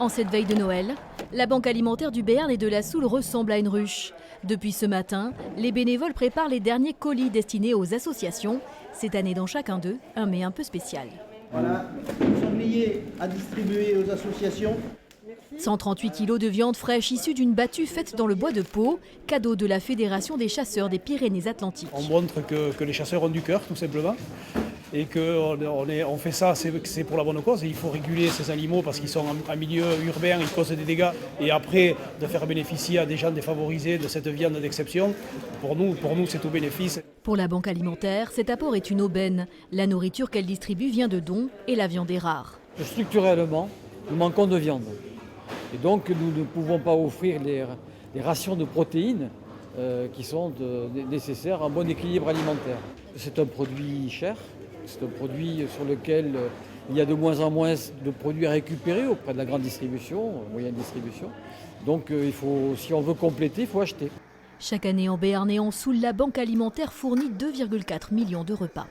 En cette veille de Noël, la banque alimentaire du Béarn et de la Soule ressemble à une ruche. Depuis ce matin, les bénévoles préparent les derniers colis destinés aux associations. Cette année, dans chacun d'eux, un mets un peu spécial. Voilà, sanglier à distribuer aux associations. 138 kilos de viande fraîche issue d'une battue faite dans le bois de Pau, cadeau de la Fédération des chasseurs des Pyrénées-Atlantiques. On montre que les chasseurs ont du cœur, tout simplement, et qu'on fait ça, c'est pour la bonne cause. Et il faut réguler ces animaux parce qu'ils sont en milieu urbain, ils causent des dégâts. Et après, de faire bénéficier à des gens défavorisés de cette viande d'exception, pour nous c'est tout bénéfice. Pour la banque alimentaire, cet apport est une aubaine. La nourriture qu'elle distribue vient de dons et la viande est rare. Structurellement, nous manquons de viande. Et donc nous ne pouvons pas offrir les rations de protéines qui sont nécessaires à un bon équilibre alimentaire. C'est un produit cher, c'est un produit sur lequel il y a de moins en moins de produits à récupérer auprès de la grande distribution, moyenne distribution. Donc si on veut compléter, il faut acheter. Chaque année en Béarn et en Soule, la banque alimentaire fournit 2,4 millions de repas.